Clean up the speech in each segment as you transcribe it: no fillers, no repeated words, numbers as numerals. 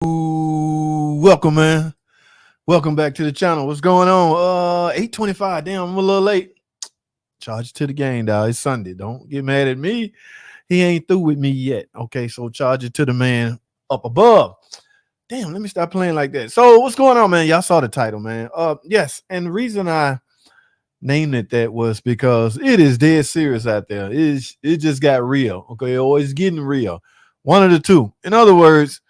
Welcome, man. Welcome back to the channel. What's going on? 8:25. Damn, I'm a little late. Charge it to the game, dog. It's Sunday. Don't get mad at me. He ain't through with me yet. Okay, so charge it to the man up above. Damn, let me stop playing like that. So what's going on, man? Y'all saw the title, man. Yes, and the reason I named it that was because it is dead serious out there. It just got real. Okay, or it's getting real. One of the two. In other words,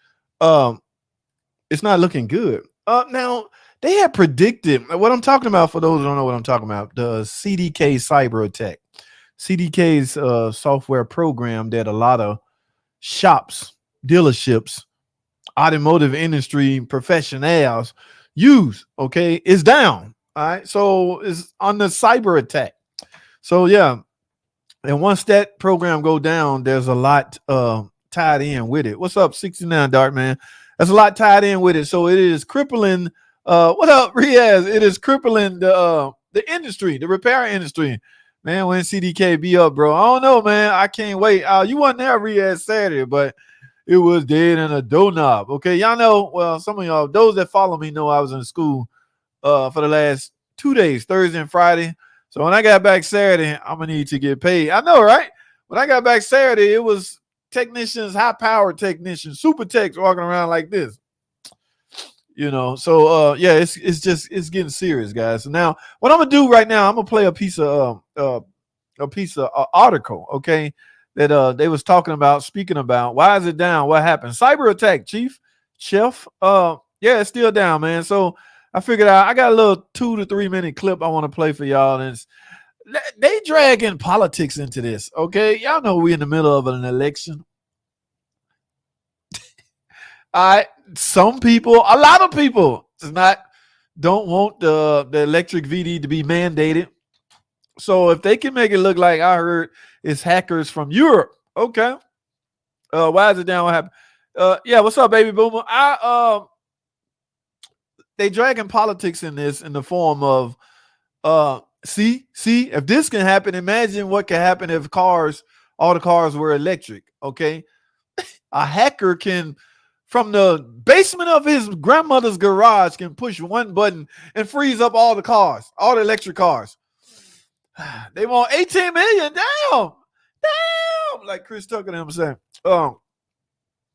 it's not looking good. Now they had predicted what I'm talking about. For those who don't know what I'm talking about, the CDK cyber attack. CDK's software program that a lot of shops, dealerships, automotive industry professionals use. Okay, is down. All right, so it's on the cyber attack. So yeah, and once that program go down, there's a lot tied in with it. What's up, 69 Dark Man? There's a lot tied in with it. So it is crippling. What up, Riaz? It is crippling the industry, the repair industry. Man, when CDK be up, bro. I don't know, man. I can't wait. You wasn't there, Riaz, Saturday, but it was dead in a doorknob. Okay, y'all know. Well, some of y'all, those that follow me, know I was in school for the last 2 days, Thursday and Friday. So when I got back Saturday, I'm gonna need to get paid. I know, right? When I got back Saturday, it was technicians, high-powered technicians, super techs walking around like this. You know, so yeah, it's getting serious, guys. So now what I'm gonna do right now, I'm gonna play a piece of article, okay, that they was talking about, speaking about why is it down? What happened? Cyber attack, chef. Yeah, it's still down, man. So I figured out I got a little 2 to 3 minute clip I want to play for y'all, and they dragging politics into this. Okay, y'all know we're in the middle of an election. All right, some people, a lot of people, don't want the electric VD to be mandated. So if they can make it look like I heard it's hackers from Europe, okay. Why is it down? What happened? Yeah, what's up, baby boomer? They dragging politics in this in the form of see, if this can happen, imagine what could happen if all the cars were electric. Okay, a hacker can, from the basement of his grandmother's garage, can push one button and freeze up all the cars, all the electric cars. They want 18 million. Damn, like Chris Tucker and him saying.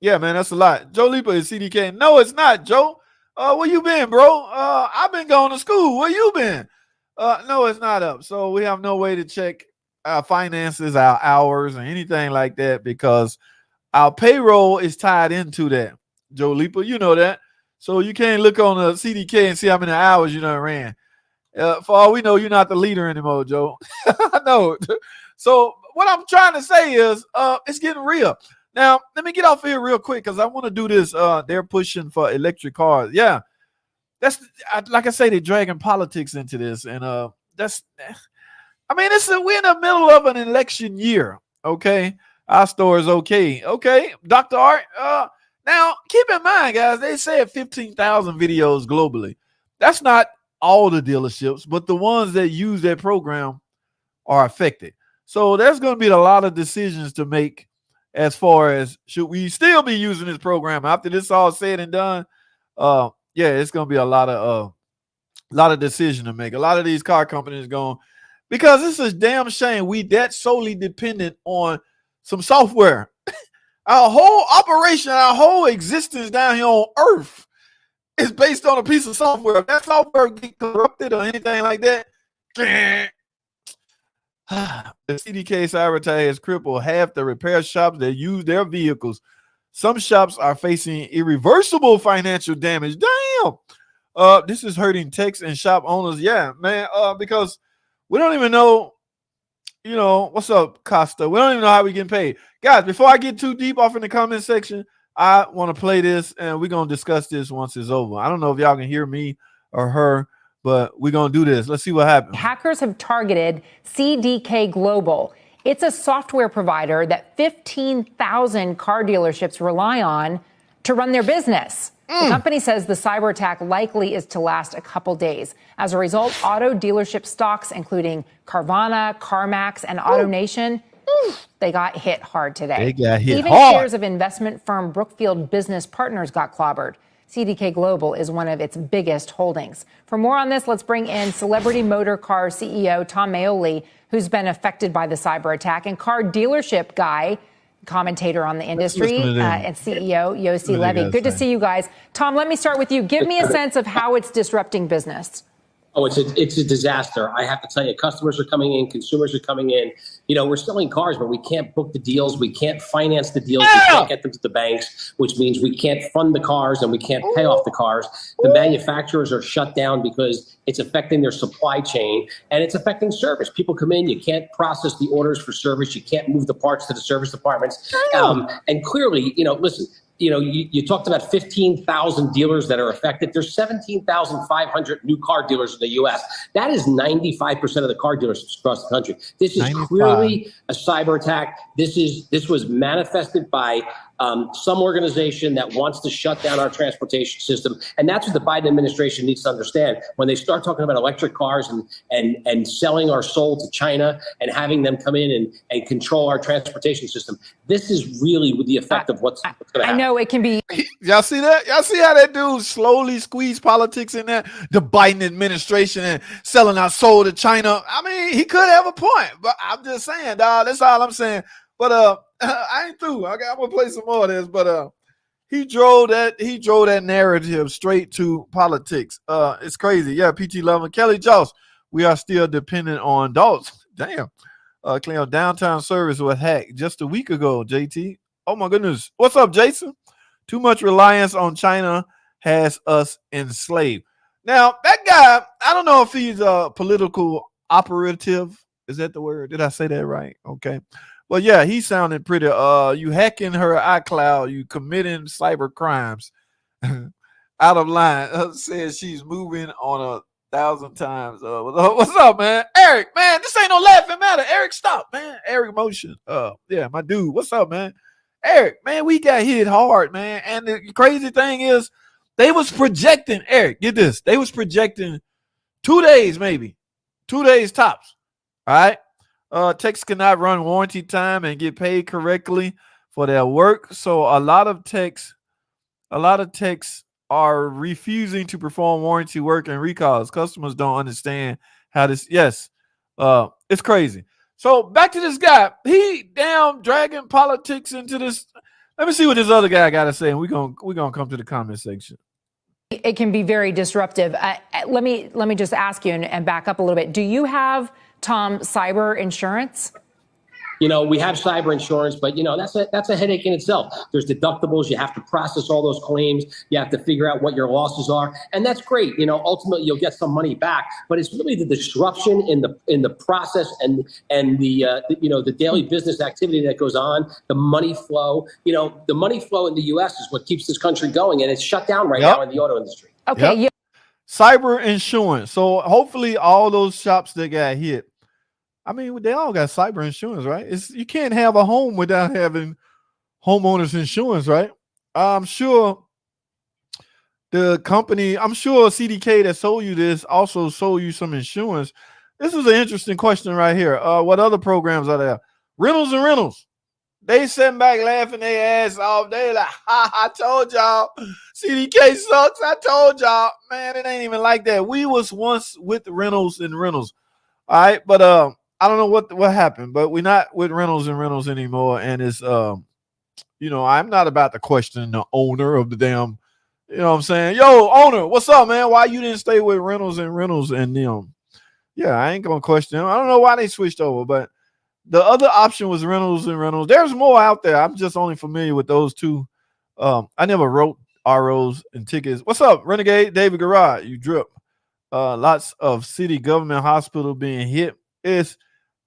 Yeah, man, that's a lot. Joe Lipa is CDK. No, it's not, Joe. Where you been, bro? I've been going to school. Where you been? No, it's not up. So we have no way to check our finances, our hours, or anything like that, because our payroll is tied into that. Joe Lipa, you know that. So you can't look on the CDK and see how many hours you done ran. For all we know, you're not the leader anymore, Joe. I know. So what I'm trying to say is it's getting real. Now, let me get off here real quick because I want to do this. They're pushing for electric cars. Yeah. That's, like I say, they're dragging politics into this. And we're in the middle of an election year. Okay. Our store is okay. Okay. Dr. Art. Now, keep in mind, guys, they said 15,000 videos globally. That's not all the dealerships, but the ones that use that program are affected. So there's going to be a lot of decisions to make as far as should we still be using this program after this all said and done. Yeah, it's going to be a lot of decision to make. A lot of these car companies going, because it's a damn shame we that solely dependent on some software. Our whole operation, our whole existence down here on Earth is based on a piece of software. If that software get corrupted or anything like that, the CDK cyber attack has crippled half the repair shops that use their vehicles. Some shops are facing irreversible financial damage. Damn. This is hurting techs and shop owners. Yeah, man. Because we don't even know. You know, what's up, Costa? We don't even know how we getting paid. Guys, before I get too deep off in the comment section, I want to play this, and we're going to discuss this once it's over. I don't know if y'all can hear me or her, but we're going to do this. Let's see what happens. Hackers have targeted CDK Global. It's a software provider that 15,000 car dealerships rely on to run their business. The company says the cyber attack likely is to last a couple days. As a result, auto dealership stocks, including Carvana, CarMax, and AutoNation, They got hit hard today. They got hit Even hard. shares of investment firm Brookfield Business Partners got clobbered. CDK Global is one of its biggest holdings. For more on this, let's bring in celebrity motor car CEO Tom Maoli, who's been affected by the cyber attack, and car dealership guy, commentator on the industry, and CEO Yossi Levy. Good to see you guys. Tom, let me start with you. Give me a sense of how it's disrupting business. Oh, it's a disaster. I have to tell you, customers are coming in, consumers are coming in. You know, we're selling cars, but we can't book the deals. We can't finance the deals. We can't get them to the banks, which means we can't fund the cars and we can't pay off the cars. The manufacturers are shut down because it's affecting their supply chain and it's affecting service. People come in, you can't process the orders for service. You can't move the parts to the service departments. And clearly, you know, listen, you know, you talked about 15,000 dealers that are affected. There's 17,500 new car dealers in the U.S. That is 95% of the car dealers across the country. This is 95. Clearly a cyber attack. This was manifested by some organization that wants to shut down our transportation system. And that's what the Biden administration needs to understand. When they start talking about electric cars and selling our soul to China and having them come in and control our transportation system, this is really the effect of what's going to happen. I know it can be. Y'all see that? Y'all see how that dude slowly squeezed politics in there? The Biden administration and selling our soul to China. I mean, he could have a point, but I'm just saying, dog, that's all I'm saying. But I ain't through. I'm gonna play some more of this, but he drove that narrative straight to politics. It's crazy. Yeah, PT Love and Kelly Joss. We are still dependent on adults. Damn. Claim downtown service was hacked just a week ago, JT. Oh my goodness. What's up, Jason? Too much reliance on China has us enslaved. Now, that guy, I don't know if he's a political operative. Is that the word? Did I say that right? Okay. Well, yeah, he sounded pretty, you hacking her iCloud, you committing cyber crimes. Out of line. Says she's moving on 1,000 times. What's up, man? Eric, man, this ain't no laughing matter. Eric, stop, man. Eric Motion. Yeah, my dude. What's up, man? Eric, man, we got hit hard, man. And the crazy thing is, they was projecting, Eric, get this. They was projecting 2 days, maybe. 2 days tops. All right. Techs cannot run warranty time and get paid correctly for their work. So a lot of techs are refusing to perform warranty work and recalls. Customers don't understand how this. Yes, it's crazy. So back to this guy. He damn dragging politics into this. Let me see what this other guy got to say, and we're gonna come to the comment section. It can be very disruptive. Let me just ask you and back up a little bit. Do you have, Tom, cyber insurance? You know, we have cyber insurance, but, you know, that's a headache in itself. There's deductibles. You have to process all those claims. You have to figure out what your losses are. And that's great. You know, ultimately, you'll get some money back. But it's really the disruption in the process and the daily business activity that goes on, the money flow. You know, the money flow in the U.S. is what keeps this country going. And it's shut down right now in the auto industry. Okay. Yep. Cyber insurance. So hopefully all those shops that got hit, I mean, they all got cyber insurance, right? You can't have a home without having homeowners insurance, right? I'm sure the company, I'm sure CDK that sold you this also sold you some insurance. This is an interesting question right here. What other programs are there? Rentals and rentals. They sitting back laughing their ass off. They like, I told y'all, CDK sucks. I told y'all, man, it ain't even like that. We was once with rentals and rentals. All right, but I don't know what happened, but we're not with rentals and rentals anymore. And it's you know, I'm not about to question the owner of the damn, you know what I'm saying? Yo, owner, what's up, man? Why you didn't stay with rentals and rentals and them? Yeah, I ain't gonna question them. I don't know why they switched over, but the other option was rentals and rentals. There's more out there. I'm just only familiar with those two. I never wrote ROs and tickets. What's up, Renegade? David Garrard, you drip. Lots of city government hospital being hit. It's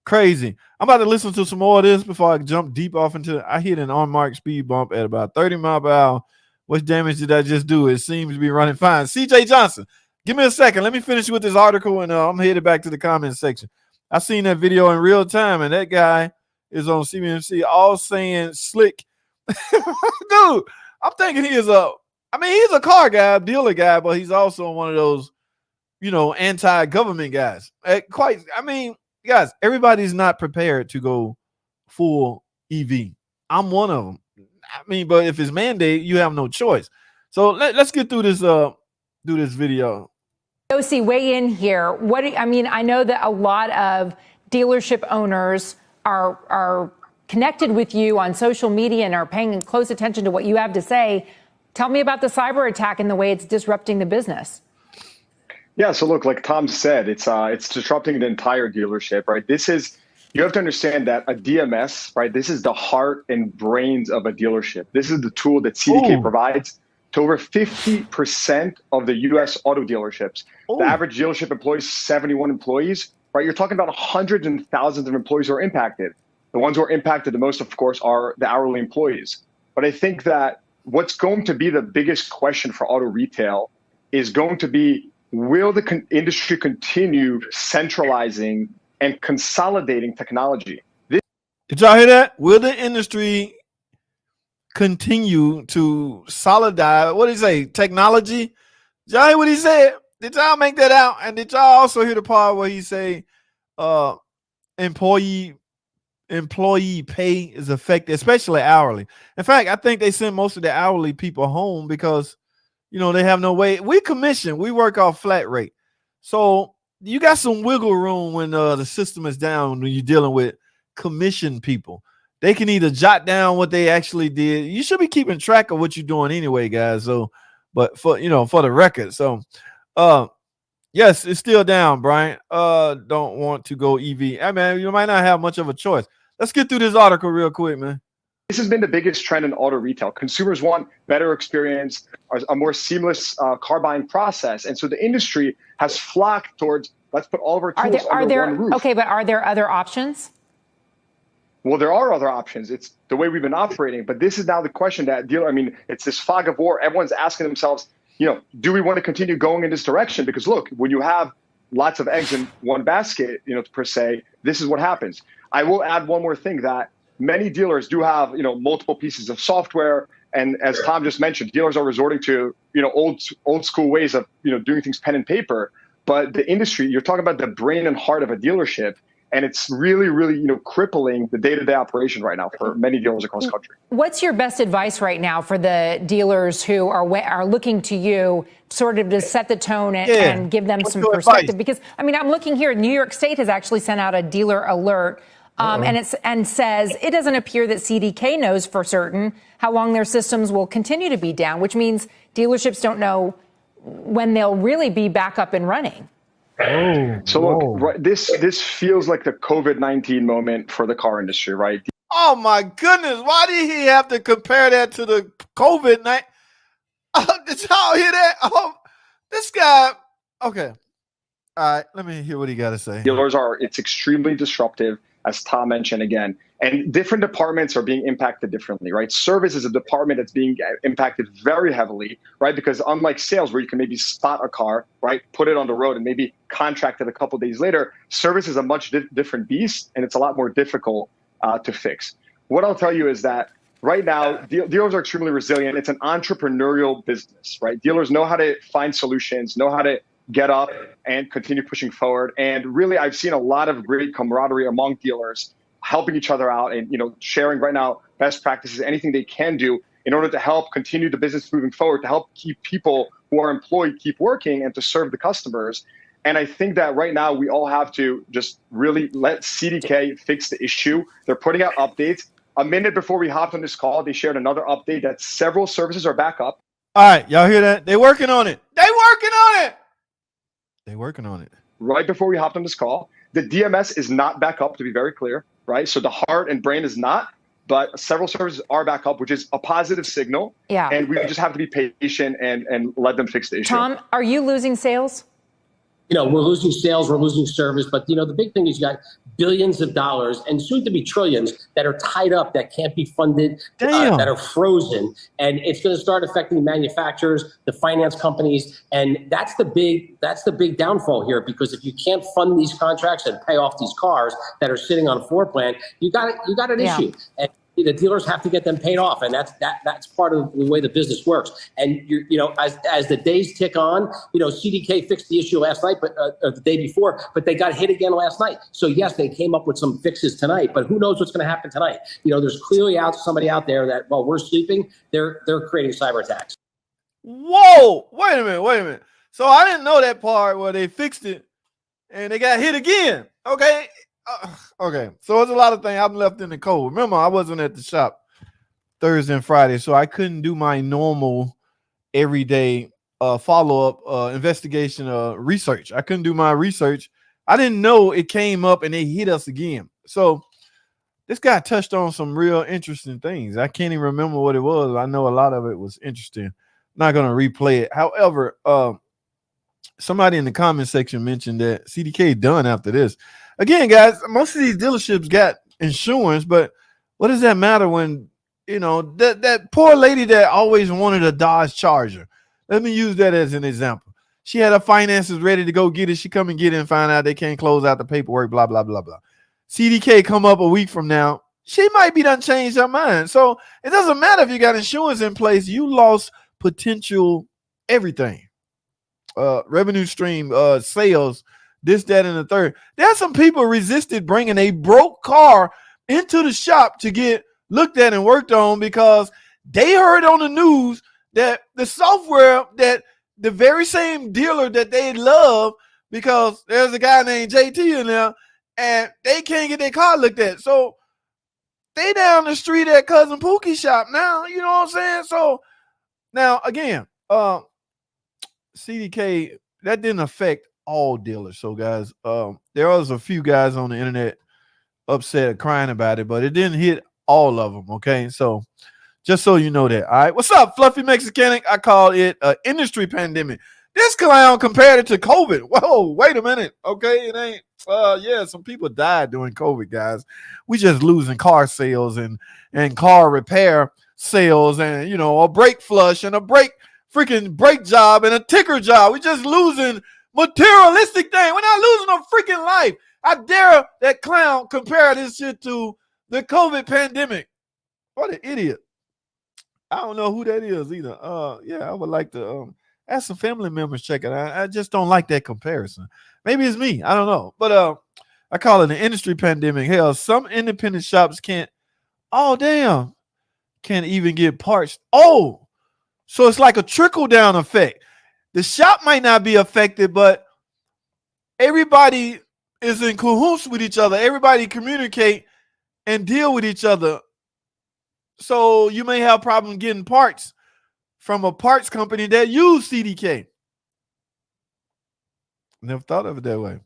crazy. I'm about to listen to some more of this before I jump deep off into it. I hit an unmarked speed bump at about 30 miles per hour. What damage did I just do? It seems to be running fine. CJ Johnson, give me a second. Let me finish with this article, and I'm headed back to the comment section. I seen that video in real time, and that guy is on CBMC all saying slick. Dude, I'm thinking he's a car guy, dealer guy, but he's also one of those, you know, anti-government guys. Guys, everybody's not prepared to go full EV. I'm one of them. I mean, but if it's mandated, you have no choice. So let's get through this video. Yossi, weigh in here. I know that a lot of dealership owners are connected with you on social media and are paying close attention to what you have to say. Tell me about the cyber attack and the way it's disrupting the business. Yeah, so look, like Tom said, it's disrupting the entire dealership, right? You have to understand that a DMS, right? This is the heart and brains of a dealership. This is the tool that CDK provides to over 50% of the US auto dealerships. The average dealership employs 71 employees, right? You're talking about hundreds and thousands of employees who are impacted. The ones who are impacted the most, of course, are the hourly employees. But I think that what's going to be the biggest question for auto retail is going to be, will the industry continue centralizing and consolidating technology? Did y'all hear that? Will the industry continue to solidize? What did he say? Technology? Did y'all hear what he said? Did y'all make that out? And did y'all also hear the part where he say employee pay is affected, especially hourly? In fact, I think they send most of the hourly people home because, you know, they have no way. We commission. We work off flat rate. So you got some wiggle room when the system is down when you're dealing with commission people. They can either jot down what they actually did. You should be keeping track of what you're doing anyway, guys. So, but for the record. So, yes, it's still down, Brian. Don't want to go EV. I mean, you might not have much of a choice. Let's get through this article real quick, man. This has been the biggest trend in auto retail. Consumers want better experience, a more seamless car buying process. And so the industry has flocked towards, let's put all of our tools under one roof. Okay, but are there other options? Well, there are other options. It's the way we've been operating. But this is now the question that it's this fog of war. Everyone's asking themselves, do we want to continue going in this direction? Because look, when you have lots of eggs in one basket, per se, this is what happens. I will add one more thing, that many dealers do have, multiple pieces of software. And as Tom just mentioned, dealers are resorting to, old school ways of, doing things pen and paper. But the industry, you're talking about the brain and heart of a dealership. And it's really, really, crippling the day-to-day operation right now for many dealers across the country. What's your best advice right now for the dealers who are looking to you sort of to set the tone and give them some perspective? Advice? Because, I'm looking here. New York State has actually sent out a dealer alert. And says it doesn't appear that CDK knows for certain how long their systems will continue to be down, which means dealerships don't know when they'll really be back up and running. So look, this feels like the COVID-19 moment for the car industry, right? Oh my goodness! Why did he have to compare that to the COVID-19? Did y'all hear that? This guy. Okay, all right. Let me hear what he got to say. Dealers it's extremely disruptive, as Tom mentioned again, and different departments are being impacted differently, right? Service is a department that's being impacted very heavily, right? Because unlike sales, where you can maybe spot a car, right, put it on the road and maybe contract it a couple of days later, service is a much different beast, and it's a lot more difficult to fix. What I'll tell you is that right now, dealers are extremely resilient. It's an entrepreneurial business, right? Dealers know how to find solutions, know how to get up and continue pushing forward. And really, I've seen a lot of great camaraderie among dealers, helping each other out and, sharing right now best practices, anything they can do in order to help continue the business moving forward, to help keep people who are employed keep working and to serve the customers. And I think that right now we all have to just really let CDK fix the issue. They're putting out updates. A minute before we hopped on this call, they shared another update that several services are back up. All right, y'all hear that? They're working on it. They're working on it. Right before we hopped on this call, the DMS is not back up, to be very clear, right? So the heart and brain is not, but several services are back up, which is a positive signal. Yeah. And we just have to be patient and let them fix the issue. Tom, are you losing sales? We're losing sales, we're losing service, but the big thing is you got billions of dollars and soon to be trillions that are tied up, that can't be funded, that are frozen, and it's going to start affecting manufacturers, the finance companies, and that's the big downfall here. Because if you can't fund these contracts and pay off these cars that are sitting on a floor plan, you got an issue. And the dealers have to get them paid off, and that's part of the way the business works. And as the days tick on, CDK fixed the issue last night, but the day before, but they got hit again last night. So yes, they came up with some fixes tonight, but who knows what's going to happen tonight? There's clearly somebody out there that while we're sleeping, they're creating cyber attacks. Whoa! Wait a minute. So I didn't know that part where they fixed it and they got hit again. Okay. Okay. So it's a lot of things I'm left in the cold. Remember, I wasn't at the shop Thursday and Friday, so I couldn't do my normal everyday follow-up investigation research. I couldn't do my research. I didn't know it came up and they hit us again. So this guy touched on some real interesting things. I can't even remember what it was. I know a lot of it was interesting. Not going to replay it. However, somebody in the comment section mentioned that CDK done after this. Again, guys, most of these dealerships got insurance, but what does that matter when, that poor lady that always wanted a Dodge Charger. Let me use that as an example. She had her finances ready to go get it. She come and get it and find out they can't close out the paperwork, blah, blah, blah, blah. CDK come up a week from now. She might be done changed her mind. So it doesn't matter if you got insurance in place. You lost potential everything, revenue stream, sales, this, that, and the third. There are some people resisted bringing a broke car into the shop to get looked at and worked on because they heard on the news that the software that the very same dealer that they love, because there's a guy named JT in there and they can't get their car looked at. So they down the street at Cousin Pookie's shop now, you know what I'm saying? So now, again, CDK, that didn't affect all dealers. So, guys, there was a few guys on the internet upset, crying about it, but it didn't hit all of them, okay? So, just so you know that, all right? What's up, Fluffy Mexicanic? I call it an industry pandemic. This clown compared it to COVID. Whoa, wait a minute, okay? It ain't, yeah, some people died during COVID, guys. We just losing car sales and car repair sales and, a brake flush and a brake job and a ticker job. We just losing materialistic thing. We're not losing a freaking life. I dare that clown compare this shit to the COVID pandemic. What an idiot. I don't know who that is either. Yeah, I would like to ask some family members check it out. I just don't like that comparison. Maybe it's me. I don't know. But I call it an industry pandemic. Hell, some independent shops can't even get parts. Oh, so it's like a trickle-down effect. The shop might not be affected, but everybody is in cahoots with each other. Everybody communicate and deal with each other. So you may have problems getting parts from a parts company that use CDK. Never thought of it that way.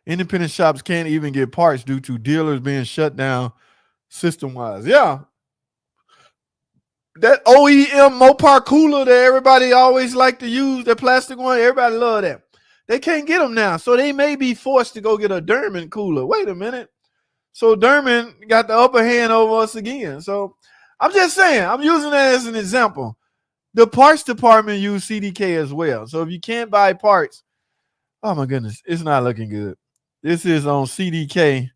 Independent shops can't even get parts due to dealers being shut down system-wise. Yeah. That OEM Mopar cooler that everybody always like to use, that plastic one, everybody love that. They can't get them now, so they may be forced to go get a Derman cooler. Wait a minute. So Derman got the upper hand over us again. So I'm just saying, I'm using that as an example. The parts department use CDK as well. So if you can't buy parts, oh my goodness, it's not looking good. This is on CDK.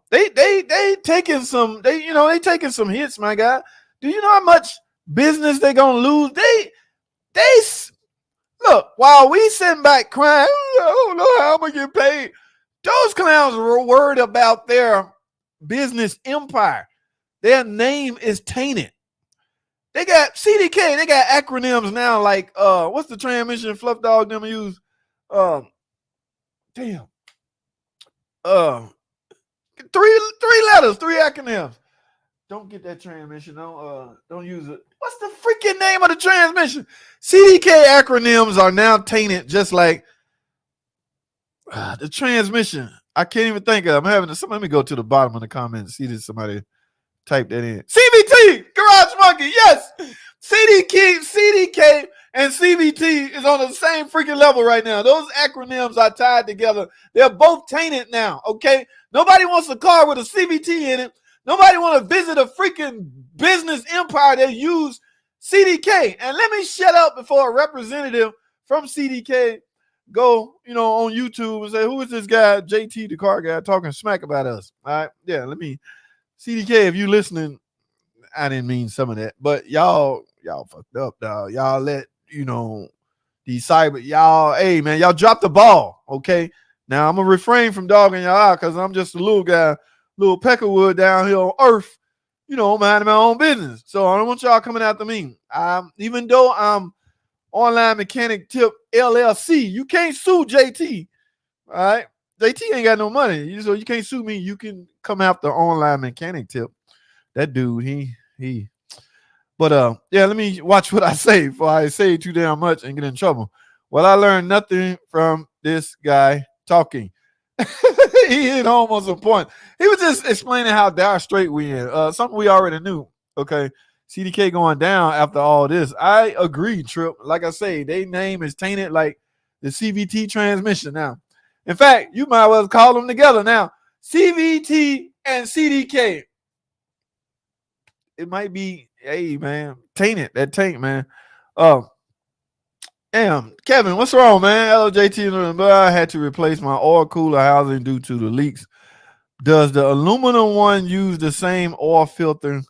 They taking some, they taking some hits, my guy. Do you know how much business they're gonna lose? They look, while we sitting back crying, I don't know how I'm gonna get paid. Those clowns were worried about their business empire. Their name is Tainted. They got CDK, they got acronyms now like what's the transmission Fluff Dog them use? Three letters, three acronyms. Don't get that transmission. Don't use it. What's the freaking name of the transmission? CDK acronyms are now tainted, just like the transmission. I can't even think of. Let me go to the bottom of the comments. See that somebody typed that in. CVT, Garage Monkey. Yes, CDK, and CVT is on the same freaking level right now. Those acronyms are tied together. They're both tainted now. Okay, nobody wants a car with a CVT in it. Nobody want to visit a freaking business empire that use CDK. And let me shut up before a representative from CDK go, on YouTube and say, who is this guy, JT, the car guy, talking smack about us? All right. Yeah, let me CDK, if you listening, I didn't mean some of that, but y'all fucked up, dog. Y'all let these cyber y'all. Hey man, y'all dropped the ball. Okay, now I'm gonna refrain from dogging y'all out because I'm just a little guy, little peckerwood down here on earth. Minding my own business. So I don't want y'all coming after me. Even though I'm Online Mechanic Tip LLC, you can't sue JT. All right, JT ain't got no money, so you can't sue me. You can come after Online Mechanic Tip. That dude, he. But yeah, let me watch what I say before I say too damn much and get in trouble. Well, I learned nothing from this guy talking. He hit almost a point. He was just explaining how dire straight we in. Something we already knew. Okay. CDK going down after all this. I agree, Trip. Like I say, their name is tainted like the CVT transmission now. In fact, you might well call them together now. CVT and CDK. It might be, hey, man, tainted. That tank, man. Damn, Kevin, what's wrong, man? LJT, I had to replace my oil cooler housing due to the leaks. Does the aluminum one use the same oil filter?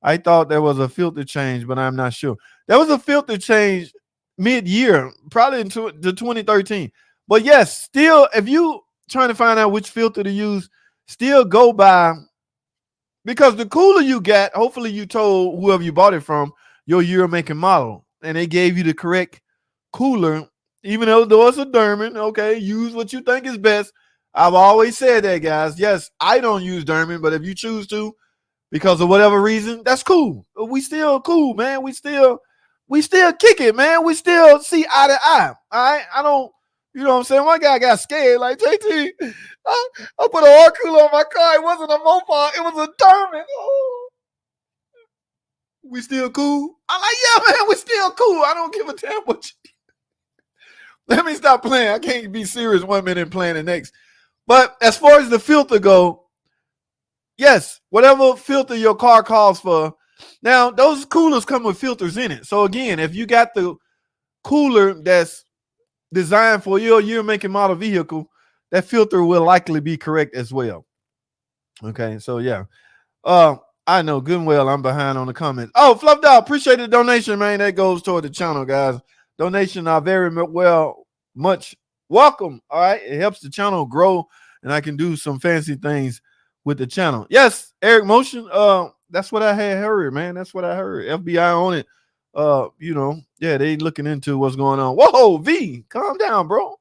I thought there was a filter change, but I'm not sure. There was a filter change mid-year, probably in the 2013. But yes, still, if you trying to find out which filter to use, still go by, because the cooler you got, hopefully you told whoever you bought it from your year, make, and model, and they gave you the correct cooler, even though it's a Derman. Okay, use what you think is best. I've always said that, guys. Yes, I don't use Derman, but if you choose to, because of whatever reason, that's cool. We still cool, man. We still kick it, man. We still see eye to eye. All right, I don't. You know what I'm saying? One guy got scared, like, JT, I put an oil cooler on my car. It wasn't a Mopar, it was a Derman. Oh. We still cool? I'm like, yeah, man, we still cool. I don't give a damn what you. Let me stop playing. I can't be serious 1 minute and playing the next. But as far as the filter go, yes, whatever filter your car calls for. Now, those coolers come with filters in it. So again, if you got the cooler that's designed for your year, make, and model vehicle, that filter will likely be correct as well. Okay, so yeah. I know good and well I'm behind on the comments. Oh, Fluff Dog, appreciate the donation, man. That goes toward the channel, guys. Donations are very much welcome. All right, it helps the channel grow, and I can do some fancy things with the channel. Yes, Eric Motion. That's what I had heard, man. That's what I heard. FBI on it. Yeah, they looking into what's going on. Whoa, V, calm down, bro.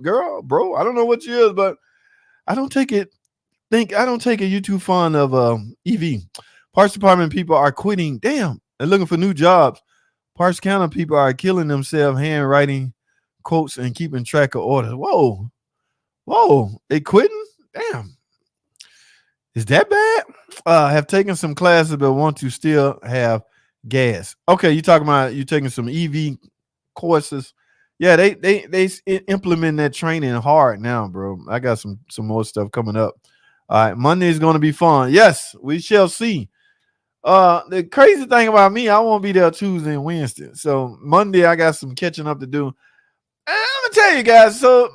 Girl, bro. I don't know what you is, but I don't take it. I don't take it. You too fond of EV. Parts department people are quitting. Damn, they're looking for new jobs. Parts counter people are killing themselves handwriting quotes and keeping track of orders. Whoa, they quitting? Damn. Is that bad? Have taken some classes but want to still have gas. Okay, you talking about you taking some EV courses. Yeah, they implement that training hard now, bro. I got some more stuff coming up. All right, Monday is going to be fun. Yes, we shall see. The crazy thing about me, I won't be there Tuesday and Wednesday. So Monday, I got some catching up to do. And I'm gonna tell you guys. So,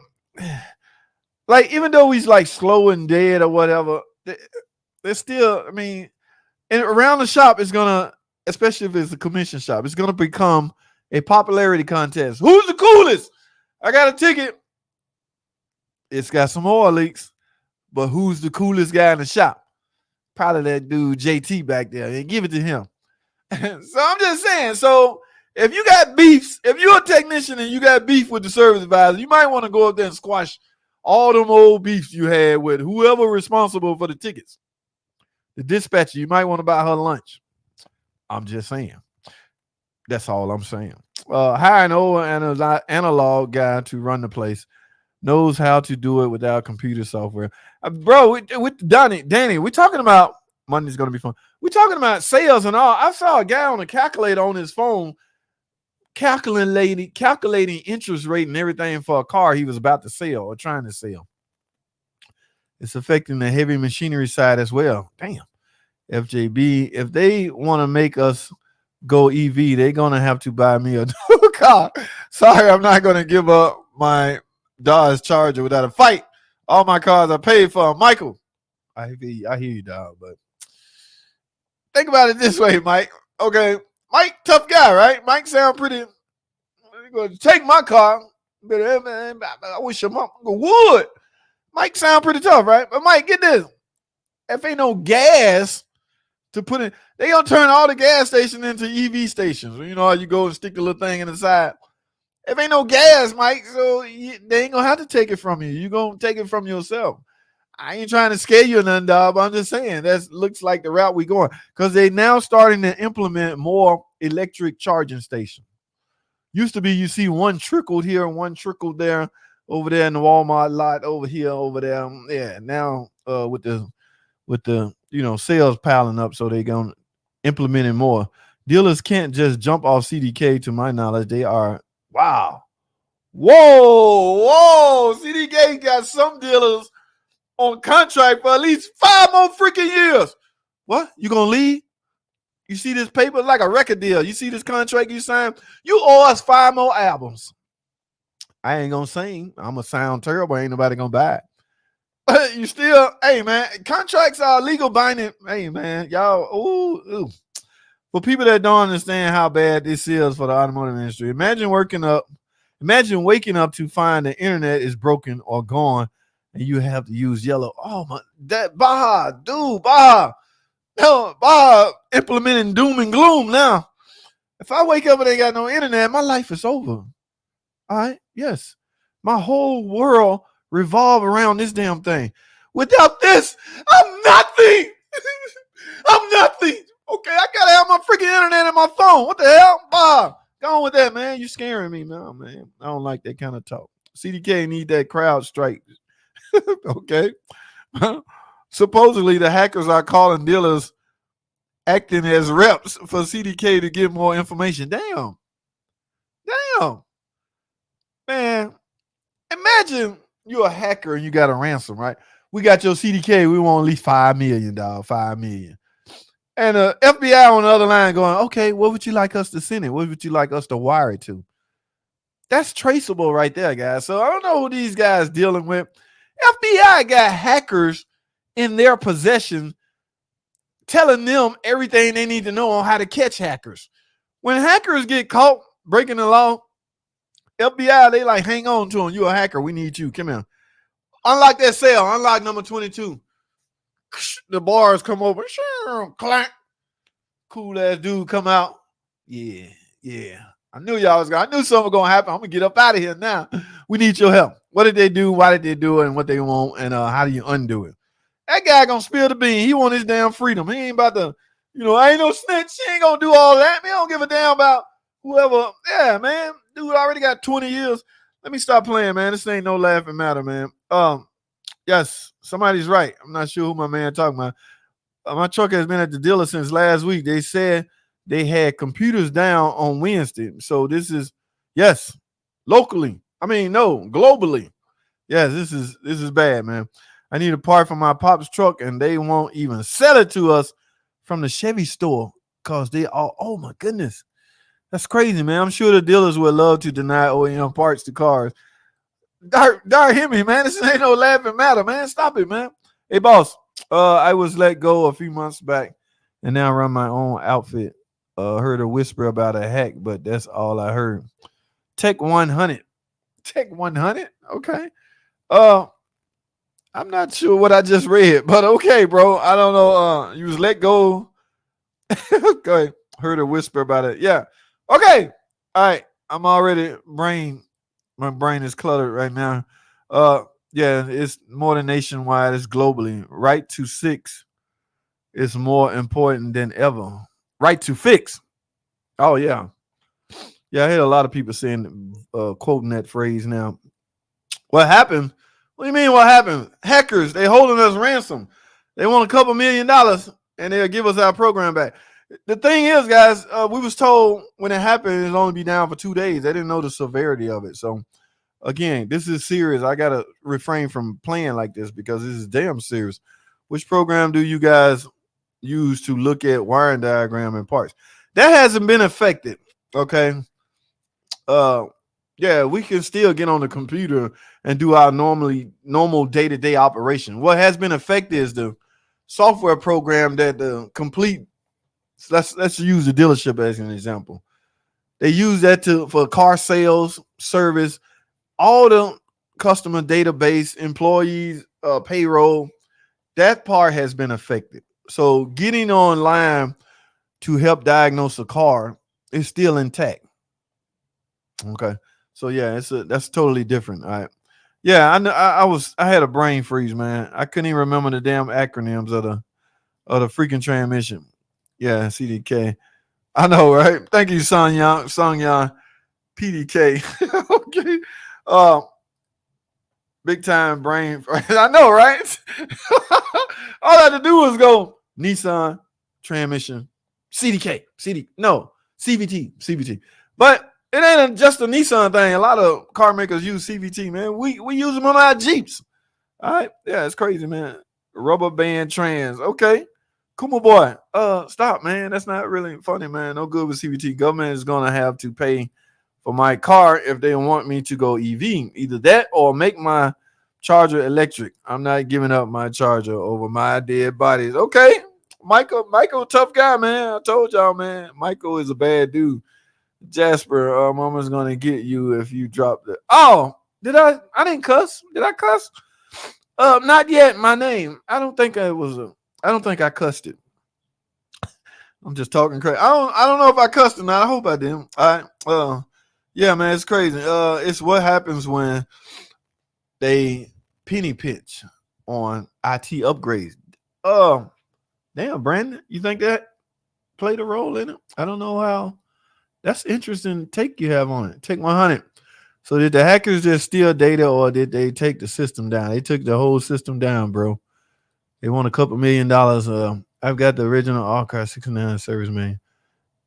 like, even though he's like slow and dead or whatever, there's still. I mean, and around the shop is gonna, especially if it's a commission shop, it's gonna become a popularity contest. Who's the coolest? I got a ticket. It's got some oil leaks, but who's the coolest guy in the shop? Probably that dude JT back there, and give it to him. So I'm just saying. So if you got beefs, if you're a technician and you got beef with the service advisor, you might want to go up there and squash all them old beefs you had with whoever responsible for the tickets. The dispatcher, you might want to buy her lunch. I'm just saying. That's all I'm saying. Hire an old analog guy to run the place. Knows how to do it without computer software. Bro, with Danny, we're talking about Monday's going to be fun. We're talking about sales and all. I saw a guy on a calculator on his phone calculating interest rate and everything for a car he was about to sell or trying to sell. It's affecting the heavy machinery side as well. Damn. FJB, if they want to make us go EV, they're going to have to buy me a new car. Sorry, I'm not going to give up my Dodge Charger without a fight. All my cars are paid for. Michael, I hear you, dog, but think about it this way, Mike. Okay, Mike, tough guy, right? Mike sound pretty. Going to take my car. But I wish your mom would. Mike sound pretty tough, right? But Mike, get this. If ain't no gas to put in, they gonna turn all the gas stations into EV stations. You know how you go and stick the little thing in the side. If ain't no gas, Mike, so they ain't gonna have to take it from you. You gonna take it from yourself. I ain't trying to scare you or nothing, dog. But I'm just saying that looks like the route we going because they now starting to implement more electric charging stations. Used to be you see one trickled here and one trickled there, over there in the Walmart lot, over here, over there. Yeah, now with the sales piling up, so they gonna implement it more. Dealers can't just jump off CDK, to my knowledge. They are whoa. CDK got some dealers on contract for at least 5 more freaking years. What? You gonna leave? You see this paper like a record deal. You see this contract you signed? You owe us 5 more albums. I ain't gonna sing. I'm gonna sound terrible. Ain't nobody gonna buy it. But you still, hey man, contracts are legal binding. Hey man, y'all, ooh. For people that don't understand how bad this is for the automotive industry, imagine waking up to find the internet is broken or gone, and you have to use yellow. Oh my, that Baja, no, Baja implementing doom and gloom now. If I wake up and ain't got no internet, my life is over. All right, yes, my whole world revolve around this damn thing. Without this, I'm nothing. I'm nothing. Okay, I gotta have my freaking internet and my phone. What the hell? Bob, go on with that, man. You scaring me, man. I don't like that kind of talk. CDK need that crowd strike. Okay. Supposedly the hackers are calling dealers acting as reps for CDK to get more information. Damn. Man, imagine you're a hacker and you got a ransom, right? We got your CDK. We want at least $5 million, $5 million. And the FBI on the other line going, okay, what would you like us to send it? What would you like us to wire it to? That's traceable right there, guys. So I don't know who these guys dealing with. FBI got hackers in their possession telling them everything they need to know on how to catch hackers. When hackers get caught breaking the law, FBI, they like, hang on to them. You a hacker. We need you. Come here. Unlock that cell. Unlock number 22. The bars come over. Clank. Cool ass dude come out. Yeah. I knew y'all was going. I knew something was going to happen. I'm going to get up out of here now. We need your help. What did they do? Why did they do it? And what they want? And how do you undo it? That guy going to spill the bean. He want his damn freedom. He ain't about to, I ain't no snitch. She ain't going to do all that. Man, I don't give a damn about whoever. Yeah, man. Dude already got 20 years. Let me stop playing, man. This ain't no laughing matter, man. Yes, somebody's right. I'm not sure who my man talking about. My truck has been at the dealer since last week. They said they had computers down on Wednesday. So this is, yes, locally. I mean, no, globally. Yes, this is bad, man. I need a part for my pop's truck, and they won't even sell it to us from the Chevy store because they are, oh my goodness. That's crazy, man. I'm sure the dealers would love to deny OEM parts to cars. Dar, hear me, man. This ain't no laughing matter, man. Stop it, man. Hey, boss. I was let go a few months back and now run my own outfit. Heard a whisper about a hack, but that's all I heard. Tech 100. Tech 100? Okay. I'm not sure what I just read, but okay, bro. I don't know. You was let go. Go ahead. Heard a whisper about it. Yeah. Okay. All right. I'm already my brain is cluttered right now. Yeah, it's more than nationwide, it's globally. Right to 6 is more important than ever. Right to fix. Oh, yeah. Yeah, I hear a lot of people saying, quoting that phrase now. What happened? What do you mean what happened? Hackers, they holding us ransom. They want a couple $1 million and they'll give us our program back. The thing is, guys, we was told when it happened, it'll only be down for 2 days. They didn't know the severity of it. So, again, this is serious. I got to refrain from playing like this because this is damn serious. Which program do you guys use to look at wiring diagram and parts? That hasn't been affected, okay? Yeah, we can still get on the computer and do our normal day-to-day operation. What has been affected is the software program that the complete So let's use the dealership as an example. They use that for car sales, service, all the customer database, employees, payroll. That part has been affected. So getting online to help diagnose a car is still intact. Okay. So yeah, that's totally different. All right. Yeah, I had a brain freeze, man. I couldn't even remember the damn acronyms of the freaking transmission. Yeah, CDK. I know, right? Thank you, Sung Yang, PDK. Okay. Big time brain. I know, right? All I had to do was go Nissan transmission, CDK, CVT. But it ain't just a Nissan thing. A lot of car makers use CVT, man. We use them on our Jeeps. All right. Yeah, it's crazy, man. Rubber band trans. Okay. Kuma boy. Stop, man. That's not really funny, man. No good with CVT. Government is gonna have to pay for my car if they want me to go EV. Either that or make my charger electric. I'm not giving up my charger over my dead bodies. Okay. Michael, tough guy, man. I told y'all, man. Michael is a bad dude. Jasper, mama's gonna get you if you drop the. Oh, did I? I didn't cuss. Did I cuss? Not yet. My name. I don't think I cussed it. I'm just talking crazy. I don't know if I cussed or not. I hope I didn't. All right. Yeah, man, it's crazy. It's what happens when they penny pinch on IT upgrades. Damn, Brandon, you think that played a role in it? I don't know how. That's interesting take you have on it. Take 100. So did the hackers just steal data or did they take the system down? They took the whole system down, bro. They won a couple $1 million. I've got the original all-car 69 service, man.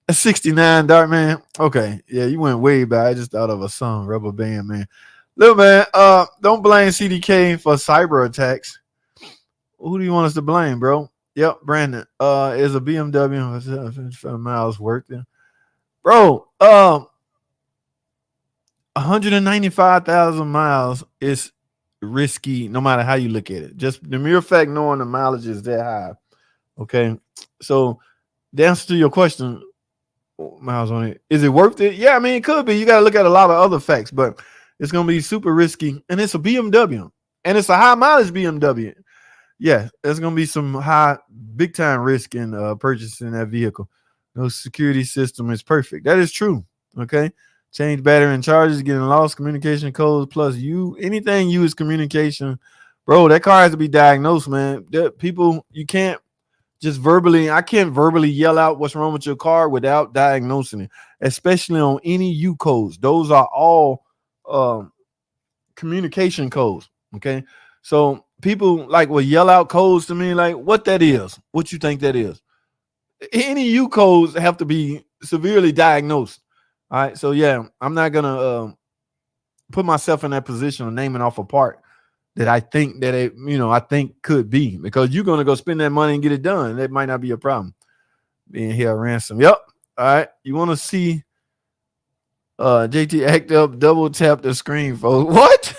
That's 69, Dark Man. Okay. Yeah, you went way back. I just thought of a song, Rubber Band, man. Look, man, don't blame CDK for cyber attacks. Who do you want us to blame, bro? Yep, Brandon. Is a BMW miles worth there. Bro, 195,000 miles is risky no matter how you look at it. Just the mere fact knowing the mileage is that high. Okay. So the answer to your question, miles on it, is it worth it? Yeah, I mean, it could be. You got to look at a lot of other facts, but it's going to be super risky. And it's a BMW. And it's a high mileage BMW. Yeah, there's going to be some high, big time risk in purchasing that vehicle. No security system is perfect. That is true. Okay. Change battery and charges, getting lost, communication codes, plus anything use communication. Bro, that car has to be diagnosed, man. People, you can't just I can't verbally yell out what's wrong with your car without diagnosing it, especially on any U codes. Those are all communication codes. Okay. So people will yell out codes to me, like what that is, what you think that is. Any U codes have to be severely diagnosed. All right. So yeah, I'm not gonna put myself in that position of naming off a part that I think that I think could be, because you're gonna go spend that money and get it done. That might not be a problem. Being here ransom. Yep. All right. You want to see JT act up, double tap the screen, folks. What?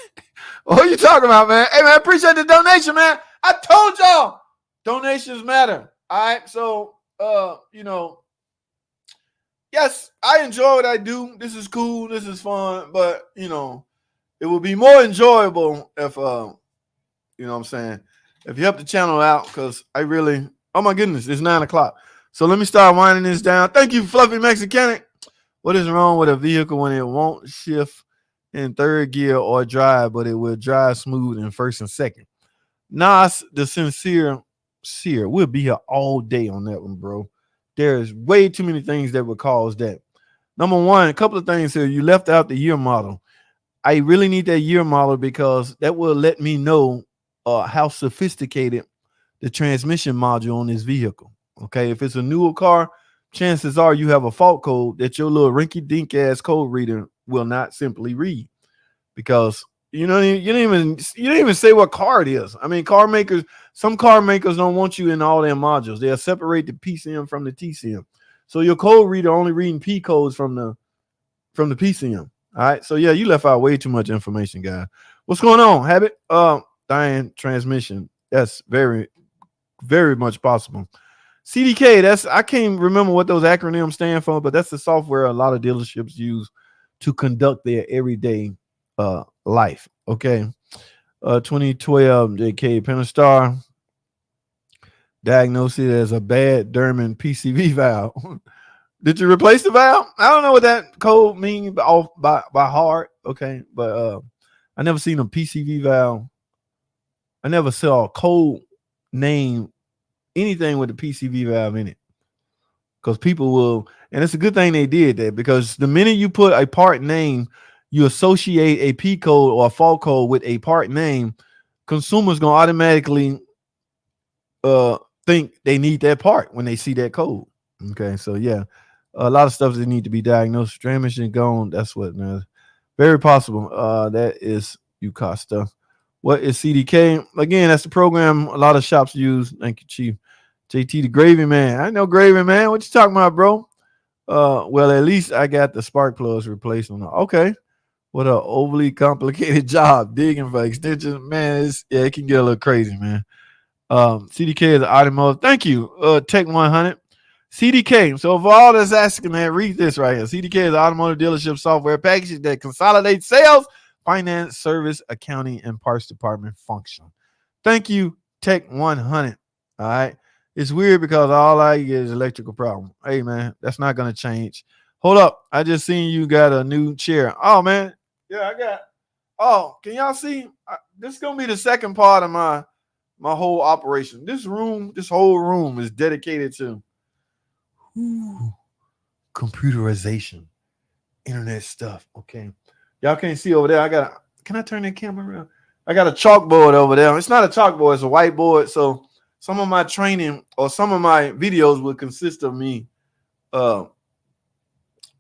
What are you talking about, man? Hey man, appreciate the donation, man. I told y'all donations matter. All right. So yes, I enjoy what I do. This is cool. This is fun. But, it would be more enjoyable if, what I'm saying, if you help the channel out, because oh my goodness, it's 9 o'clock. So let me start winding this down. Thank you, Fluffy Mexicanic. What is wrong with a vehicle when it won't shift in third gear or drive, but it will drive smooth in first and second? Nas, the sincere seer, we'll be here all day on that one, bro. There's way too many things that would cause that. Number one, a couple of things here. You left out the year model. I really need that year model because that will let me know how sophisticated the transmission module on this vehicle. Okay, if it's a newer car, chances are you have a fault code that your little rinky-dink ass code reader will not simply read, because you didn't even say what car it is. I mean, some car makers don't want you in all their modules. They'll separate the PCM from the TCM. So your code reader only reading P codes from the PCM. All right. So yeah, you left out way too much information, guys. What's going on, Habit? Dying transmission. That's very, very much possible. CDK, I can't remember what those acronyms stand for, but that's the software a lot of dealerships use to conduct their everyday life. Okay. 2012 JK Pentastar diagnosed it as a bad Derman PCV valve. Did you replace the valve? I don't know what that code means by heart. Okay. But I never seen a PCV valve. I never saw a code name anything with a PCV valve in it. Because people will, and it's a good thing they did that, because the minute you put a part name, you associate a P code or a fault code with a part name, consumers gonna automatically think they need that part when they see that code. Okay, so yeah, a lot of stuff that need to be diagnosed. Transmission gone. That's what very possible. That is UCOS stuff. What is CDK? Again, that's the program a lot of shops use. Thank you, Chief. JT the Gravy Man. I know Gravy Man. What you talking about, bro? Well, at least I got the spark plugs replaced on. Okay. What a overly complicated job digging for extensions. Man, it can get a little crazy, man. CDK is Automotive. Thank you, Tech 100. CDK. So for all that's asking, man, read this right here. CDK is Automotive dealership software package that consolidates sales, finance, service, accounting, and parts department function. Thank you, Tech 100. All right. It's weird because all I get is electrical problem. Hey, man, that's not going to change. Hold up. I just seen you got a new chair. Oh, man. Yeah, I got. Oh, can y'all see? This is going to be the second part of my whole operation. This whole room is dedicated to computerization, internet stuff. Okay. Y'all can't see over there. Can I turn that camera around? I got a chalkboard over there. It's not a chalkboard. It's a whiteboard. So some of my training or some of my videos will consist of me, writing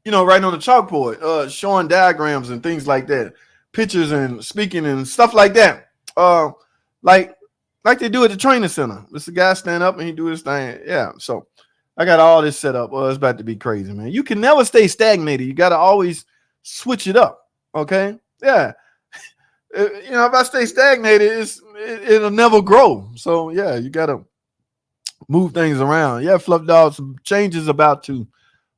on the chalkboard, showing diagrams and things like that, pictures and speaking and stuff like that. Like they do at the training center. This guy stand up and he do his thing. Yeah. So I got all this set up. Well, it's about to be crazy, man. You can never stay stagnated. You got to always switch it up. Okay. Yeah. If I stay stagnated, it'll never grow. So yeah, you gotta move things around. Yeah, Fluff Dog, some changes about to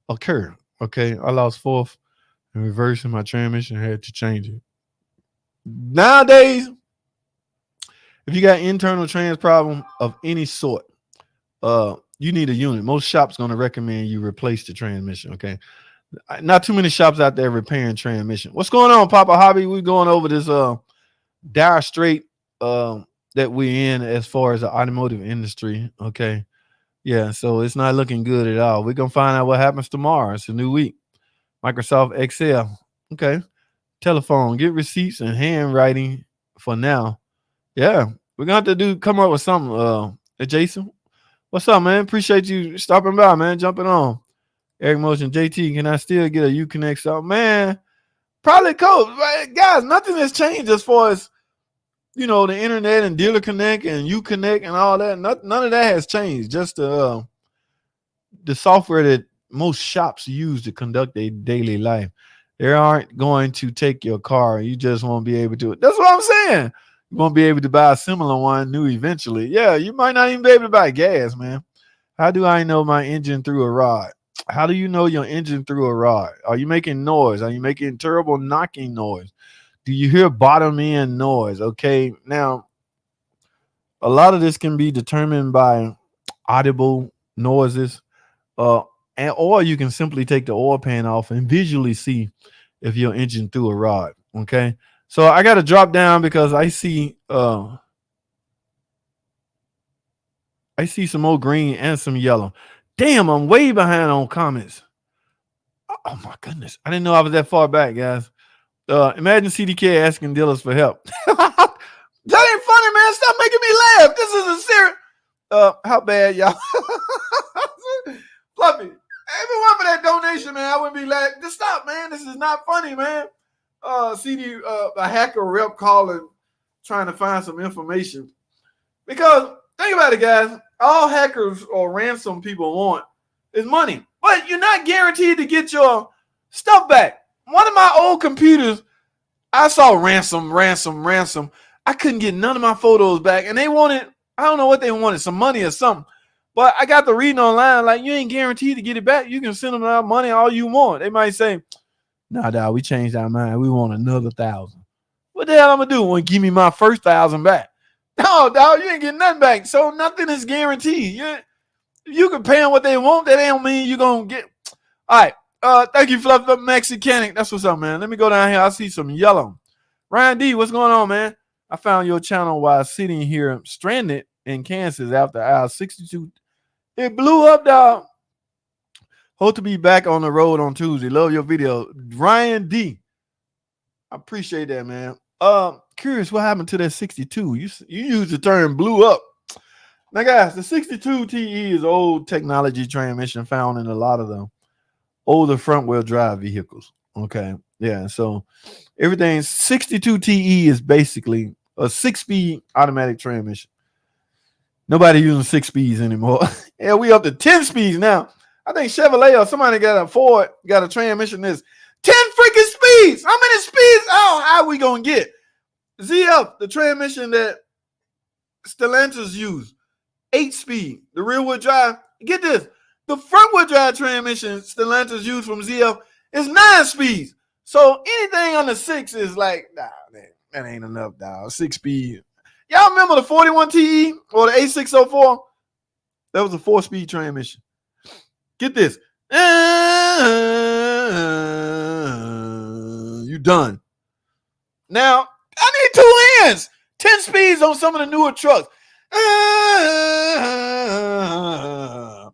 occur. Okay, I lost fourth and reversing my transmission, had to change it. Nowadays, if you got internal trans problem of any sort, you need a unit. Most shops gonna recommend you replace the transmission. Okay. Not too many shops out there repairing transmission. What's going on, Papa Hobby? We're going over this dire strait that we're in as far as the automotive industry. Okay. Yeah, so it's not looking good at all. We're going to find out what happens tomorrow. It's a new week. Microsoft Excel. Okay. Telephone. Get receipts and handwriting for now. Yeah. We're going to have to come up with something. Jason, what's up, man? Appreciate you stopping by, man. Jumping on. Eric Motion, JT, can I still get a Uconnect stuff? Man, probably cool. Right? Guys, nothing has changed as far as, the internet and Dealer Connect and Uconnect and all that. None of that has changed. Just the software that most shops use to conduct their daily life. They aren't going to take your car. You just won't be able to. That's what I'm saying. You won't be able to buy a similar one new eventually. Yeah, you might not even be able to buy gas, man. How do I know my engine through a rod? How do you know your engine through a rod? Are you making noise? Are you making terrible knocking noise? Do you hear bottom end noise? Okay, now a lot of this can be determined by audible noises, or you can simply take the oil pan off and visually see if your engine through a rod. Okay, so I got to drop down because I see some more green and some yellow. Damn, I'm way behind on comments. Oh my goodness. I didn't know I was that far back, guys. Imagine CDK asking dealers for help. That ain't funny, man. Stop making me laugh. This is a serious. How bad, y'all? Fluffy. Everyone for that donation, man. I wouldn't be laughing. Just stop, man. This is not funny, man. A hacker rep calling, trying to find some information. Because think about it, guys. All hackers or ransom people want is money, but you're not guaranteed to get your stuff back. One of my old computers, I saw ransom. I couldn't get none of my photos back, and they wanted, I don't know what they wanted, some money or something. But I got the reading online, like, you ain't guaranteed to get it back. You can send them out money all you want. They might say, nah, dog, we changed our mind. We want another 1,000. What the hell I'm gonna do? Want to give me my first 1,000 back? No, dog, you ain't getting nothing back. So nothing is guaranteed. You can pay them what they want. That don't mean you're gonna get. All right. Thank you, Fluff Up Mexicanic. That's what's up, man. Let me go down here. I see some yellow. Ryan D, what's going on, man? I found your channel while sitting here stranded in Kansas after hour 62. It blew up, dog. Hope to be back on the road on Tuesday. Love your video. Ryan D. I appreciate that, man. Curious what happened to that 62. You used the term blew up. Now, guys, the 62 TE is old technology transmission found in a lot of them older front wheel drive vehicles. Okay. Yeah. So everything 62 TE is basically a 6-speed automatic transmission. Nobody using 6 speeds anymore. Yeah, we up to 10 speeds now. I think Chevrolet or somebody got a Ford, got a transmission that's 10 freaking speeds. How many speeds? Oh, how we gonna get? ZF, the transmission that Stellantis use, 8 speed. The rear wheel drive, get this. The front wheel drive transmission Stellantis use from ZF is 9 speeds. So anything under 6 is like, nah, man, that ain't enough, dog. 6 speed. Y'all remember the 41 TE or the A604? That was a 4-speed transmission. Get this. You done. Now, I need 2 hands. 10 speeds on some of the newer trucks.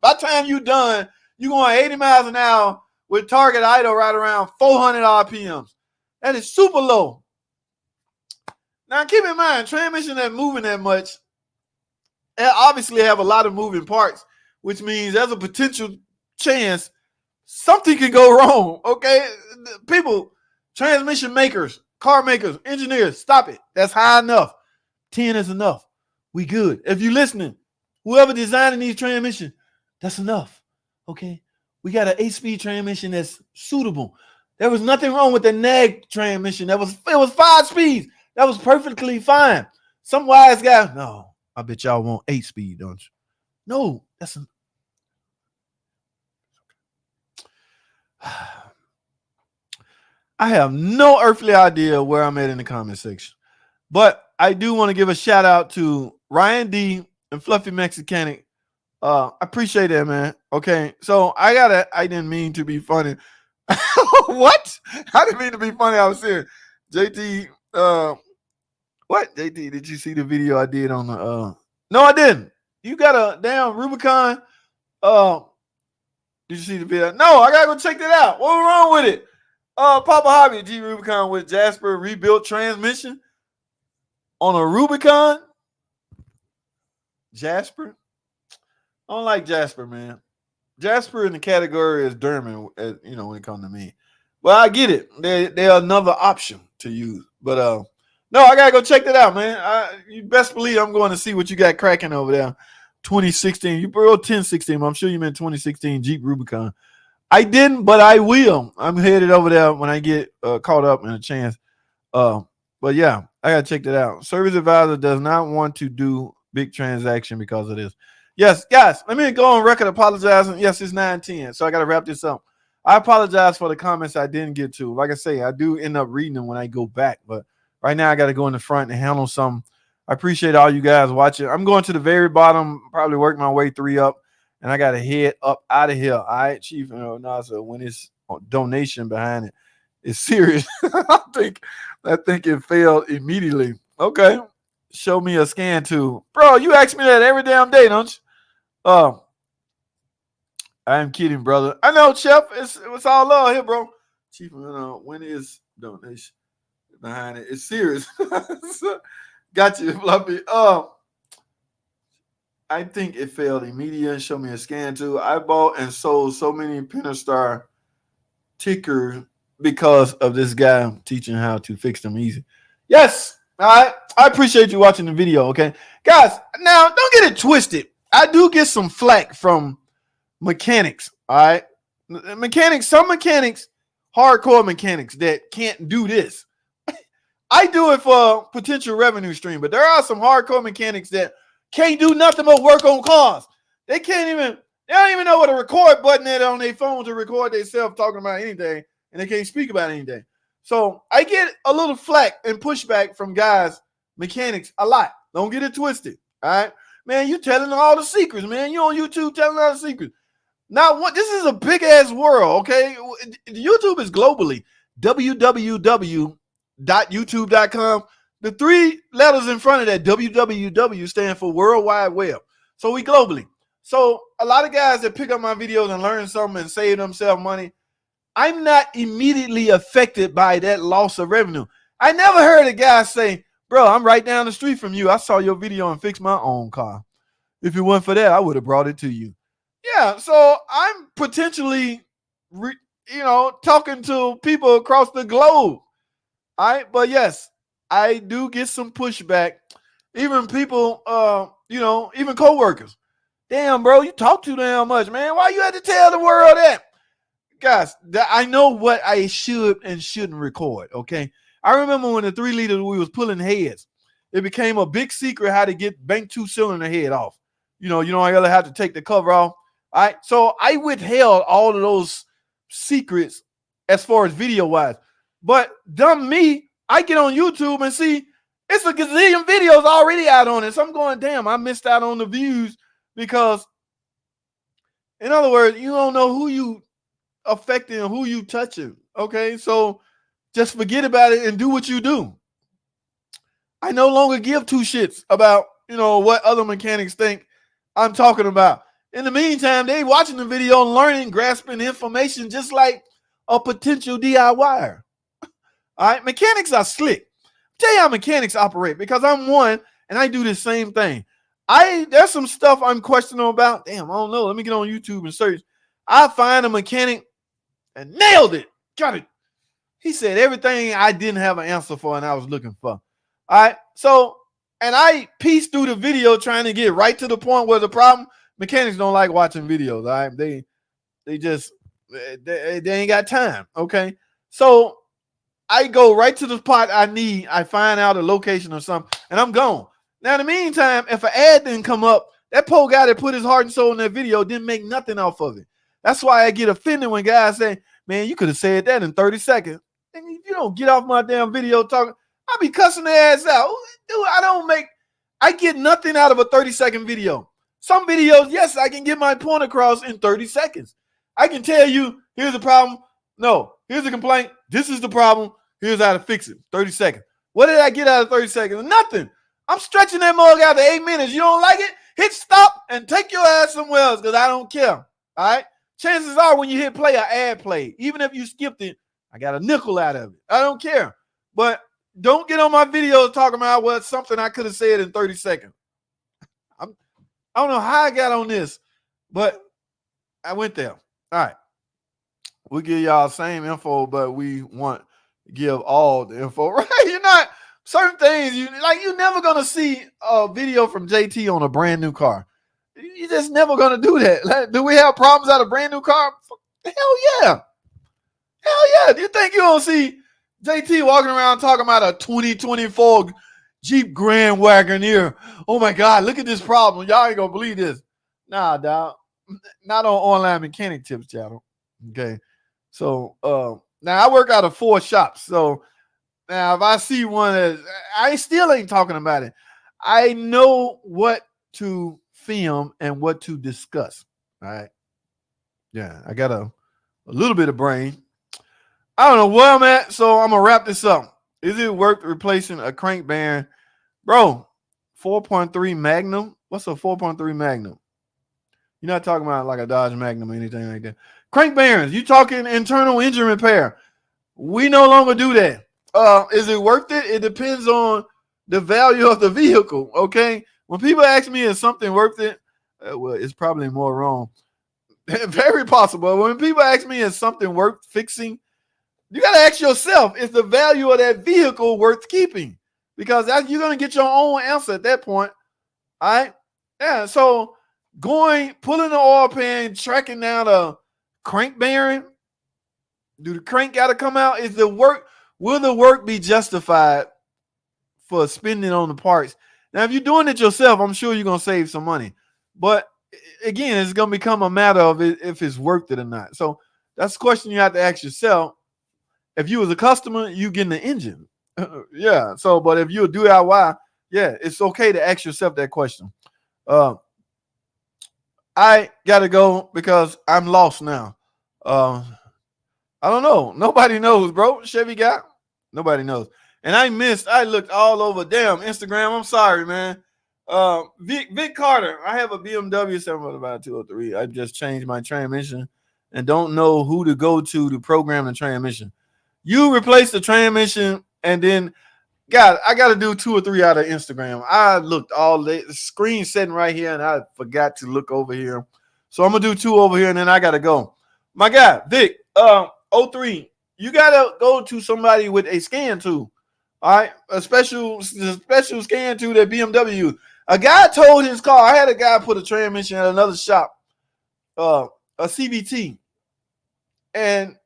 By the time you done, you're going 80 miles an hour with target idle right around 400 RPMs. That is super low. Now, keep in mind, transmission that's moving that much, it obviously have a lot of moving parts, which means there's a potential chance something can go wrong. Okay, people, transmission makers, car makers, engineers, stop it. That's high enough. 10 is enough. We good. If you're listening, whoever designing these transmissions, that's enough. Okay, we got an 8-speed transmission that's suitable. There was nothing wrong with the nag transmission. It was 5 speeds. That was perfectly fine. Some wise guy, no, I bet y'all want 8-speed, don't you? No, that's I have no earthly idea where I'm at in the comment section. But I do want to give a shout out to Ryan D and Fluffy Mexicanic. I appreciate that, man. Okay, so I didn't mean to be funny. What? I didn't mean to be funny. I was saying, JT, what? JT, did you see the video I did on the No, I didn't. You got a damn Rubicon. Did you see the video? No, I gotta go check that out. What's wrong with it? Papa Hobby G Rubicon with Jasper rebuilt transmission on a Rubicon. Jasper? I don't like Jasper, man. Jasper in the category is Derman, you know, when it comes to me. Well, I get it. They're another option to use. But no, I gotta go check that out, man. You best believe I'm going to see what you got cracking over there. 2016. You wrote 1016. I'm sure you meant 2016 Jeep Rubicon. I didn't, but I will. I'm headed over there when I get caught up in a chance. But yeah, I gotta check that out. Service advisor does not want to do big transaction because of this. Yes, guys, let me go on record apologizing. Yes, it's 9:10, so I gotta wrap this up. I apologize for the comments I didn't get to. Like I say, I do end up reading them when I go back, but right now I got to go in the front and handle some. I appreciate all you guys watching. I'm going to the very bottom, probably work my way 3 up, and I got to head up out of here. All right, Chief. So when it's donation behind it, it's serious. I think it failed immediately. Okay, show me a scan tool, bro. You ask me that every damn day, don't you? I'm kidding, brother. I know, Chef. It's all love here, bro. Chief, when is donation behind it? It's serious. Got you, Fluffy. I think it failed immediately. Show me a scan too. I bought and sold so many Pentastar tickers because of this guy teaching how to fix them easy. Yes. All right. I appreciate you watching the video. Okay, guys. Now don't get it twisted. I do get some flack from mechanics. All right, some mechanics, hardcore mechanics that can't do this. I do it for potential revenue stream, but there are some hardcore mechanics that can't do nothing but work on cars. They don't even know what a record button is on their phone to record themselves talking about anything, and they can't speak about anything. So I get a little flack and pushback from guys, mechanics, a lot. Don't get it twisted. All right. Man, you telling all the secrets, man. You on YouTube telling all the secrets. Now, what? This is a big ass world, okay? YouTube is globally. www.youtube.com. The 3 letters in front of that www stand for World Wide Web. So we globally. So a lot of guys that pick up my videos and learn something and save themselves money, I'm not immediately affected by that loss of revenue. I never heard a guy say, bro, I'm right down the street from you. I saw your video and fixed my own car. If it weren't for that, I would have brought it to you. Yeah, so I'm potentially, talking to people across the globe. All right, but yes, I do get some pushback. Even people, even coworkers. Damn, bro, you talk too damn much, man. Why you had to tell the world that? Guys, I know what I should and shouldn't record, okay? I remember when the 3 liters we was pulling heads. It became a big secret how to get bank 2-cylinder head off. You don't really have to take the cover off. All right, so I withheld all of those secrets as far as video-wise. But dumb me, I get on YouTube and see it's a gazillion videos already out on it. So I'm going, damn, I missed out on the views because, in other words, you don't know who you affecting and who you touching. Okay, so just forget about it and do what you do. I no longer give 2 shits about, what other mechanics think I'm talking about. In the meantime, they watching the video, learning, grasping information just like a potential DIYer. All right, mechanics are slick. Tell you how mechanics operate because I'm one and I do the same thing. There's some stuff I'm questioning about. Damn, I don't know. Let me get on YouTube and search. I find a mechanic and nailed it. Got it. He said everything I didn't have an answer for and I was looking for. All right, so, and I pieced through the video trying to get right to the point where the problem. Mechanics don't like watching videos. All right, they ain't got time. Okay, so I go right to the spot I need. I find out a location or something, and I'm gone. Now, in the meantime, if an ad didn't come up, that poor guy that put his heart and soul in that video didn't make nothing off of it. That's why I get offended when guys say, man, you could have said that in 30 seconds. And you don't get off my damn video talking. I be cussing their ass out. Dude, I get nothing out of a 30-second video. Some videos, yes, I can get my point across in 30 seconds. I can tell you, here's the problem. No, here's the complaint. This is the problem. Here's how to fix it. 30 seconds. What did I get out of 30 seconds? Nothing. I'm stretching that mug out to 8 minutes. You don't like it? Hit stop and take your ass somewhere else because I don't care. All right? Chances are when you hit play, an ad play. Even if you skipped it, I got a nickel out of it. I don't care. But don't get on my video talking about something I could have said in 30 seconds. I don't know how I got on this, but I went there. All right. We'll give y'all same info, but we want to give all the info, right? You're not certain things. You're never going to see a video from JT on a brand new car. You're just never going to do that. Do we have problems out of a brand new car? Hell yeah. Hell yeah. Do you think you don't see JT walking around talking about a 2024 Jeep Grand Wagoneer? Oh my God, look at this problem. Y'all ain't gonna believe this. Nah, dog. Not on Online Mechanic Tips channel. Okay. So now I work out of 4 shops. So now if I see one that I still ain't talking about it, I know what to film and what to discuss. All right. Yeah, I got a little bit of brain. I don't know where I'm at, so I'm gonna wrap this up. Is it worth replacing a crank bearing? Bro, 4.3 Magnum? What's a 4.3 Magnum? You're not talking about like a Dodge Magnum or anything like that. Crank bearings, you talking internal engine repair. We no longer do that. Is it worth it? It depends on the value of the vehicle, okay? When people ask me is something worth it, well, it's probably more wrong. Very possible. When people ask me is something worth fixing, you got to ask yourself, is the value of that vehicle worth keeping? Because you're going to get your own answer at that point. All right? Yeah, so pulling the oil pan, tracking down a crank bearing, do the crank got to come out? Will the work be justified for spending on the parts? Now, if you're doing it yourself, I'm sure you're going to save some money. But again, it's going to become a matter of if it's worth it or not. So that's the question you have to ask yourself. If you was a customer, you getting the engine. Yeah. So, but if you're a DIY, yeah, it's okay to ask yourself that question. I got to go because I'm lost now. I don't know. Nobody knows, bro. Chevy got? Nobody knows. And I looked all over damn Instagram. I'm sorry, man. Vic Carter. I have a BMW 75203. I just changed my transmission and don't know who to go to program the transmission. You replace the transmission and then I got to do 2 or 3 out of Instagram. I looked all day. The screen sitting right here and I forgot to look over here. So I'm going to do 2 over here and then I got to go. My guy, Vic, 03, you got to go to somebody with a scan tool. All right, a special scan tool that BMW. A guy told his car. I had a guy put a transmission at another shop, a CVT, and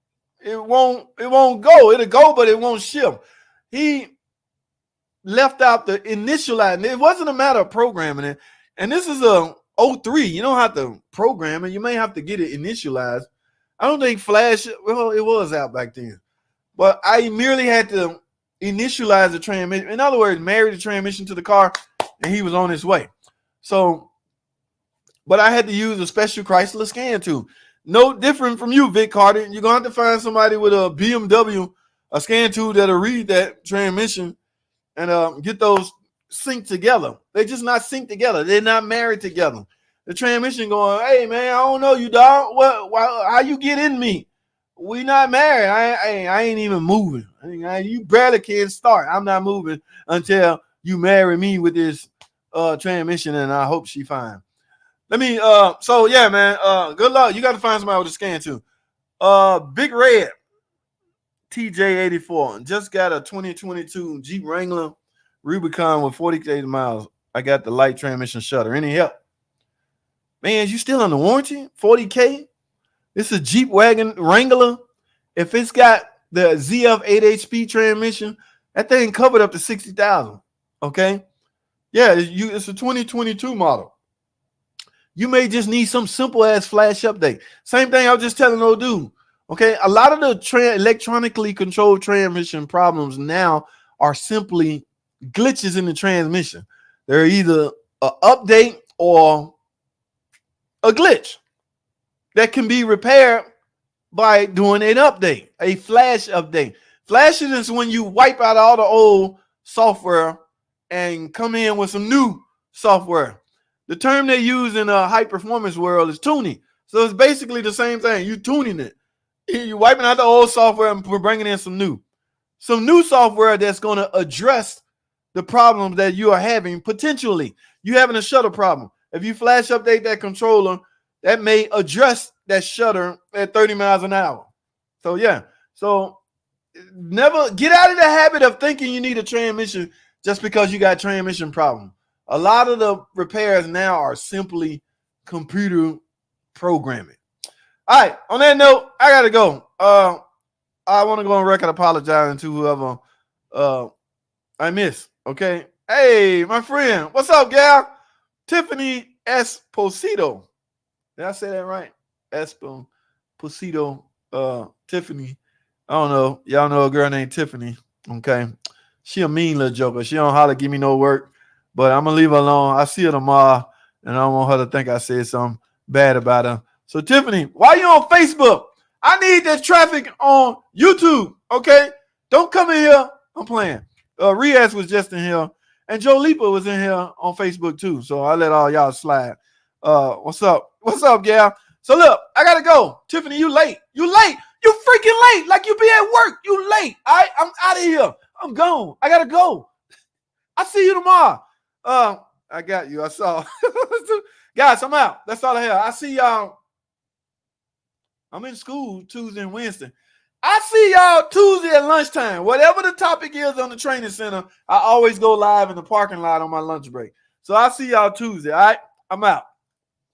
it won't go. It'll go, but it won't ship. He left out the initialize. It wasn't a matter of programming it. And this is a 03. You don't have to program it. You may have to get it initialized. I don't think Flash. Well, it was out back then, but I merely had to initialize the transmission. In other words, marry the transmission to the car, and he was on his way. So, but I had to use a special Chrysler scan tool. No different from you, Vic Carter. You're going to have to find somebody with a BMW, a scan tool that'll read that transmission and get those synced together. They're just not synced together. They're not married together. The transmission going, hey, man, I don't know you, dog. How you get in me? We not married. I ain't even moving. You barely can start. I'm not moving until you marry me with this transmission, and I hope she fine. Let me so yeah, man. Good luck. You got to find somebody with a scan too. Big Red TJ84 just got a 2022 Jeep Wrangler Rubicon with 40,000 miles. I got the light transmission shutter. Any help? Man, you still under warranty? 40K? This is a Jeep Wrangler. If it's got the ZF 8HP transmission, that thing covered up to 60,000. Okay? Yeah, it's a 2022 model. You may just need some simple ass flash update. Same thing I was just telling old dude. Okay, a lot of the electronically controlled transmission problems now are simply glitches in the transmission. They're either an update or a glitch that can be repaired by doing an update, a flash update. Flashing is when you wipe out all the old software and come in with some new software. The term they use in a high performance world is tuning. So it's basically the same thing. You tuning it. You're wiping out the old software and bringing in some new software that's going to address the problems that you are having. Potentially, you having a shutter problem. If you flash update that controller, that may address that shutter at 30 miles an hour. So yeah, so never get out of the habit of thinking you need a transmission just because you got a transmission problem. A lot of the repairs now are simply computer programming. All right, on that note, I gotta go. I want to go on record apologizing to whoever I missed. Okay. Hey, my friend, what's up, gal? Tiffany Esposito. Did I say that right? Esposito, Tiffany. I don't know. Y'all know a girl named Tiffany. Okay. She a mean little joker. She don't holler, give me no work, but I'm gonna leave her alone. I see her tomorrow, and I don't want her to think I said something bad about her. So, Tiffany, why you on Facebook? I need that traffic on YouTube, okay? Don't come in here. I'm playing. Riaz was just in here, and Joe Lipa was in here on Facebook too, so I let all y'all slide. What's up? What's up, gal? So, look, I got to go. Tiffany, you late. You late. You freaking late. Like you be at work. You late. All right? I'm out of here. I'm gone. I got to go. I'll see you tomorrow. I got you. I saw. Guys, I'm out. That's all I have. I see y'all. I'm in school Tuesday and Wednesday. I see y'all Tuesday at lunchtime. Whatever the topic is on the training center, I always go live in the parking lot on my lunch break. So I see y'all Tuesday. All right? I'm out.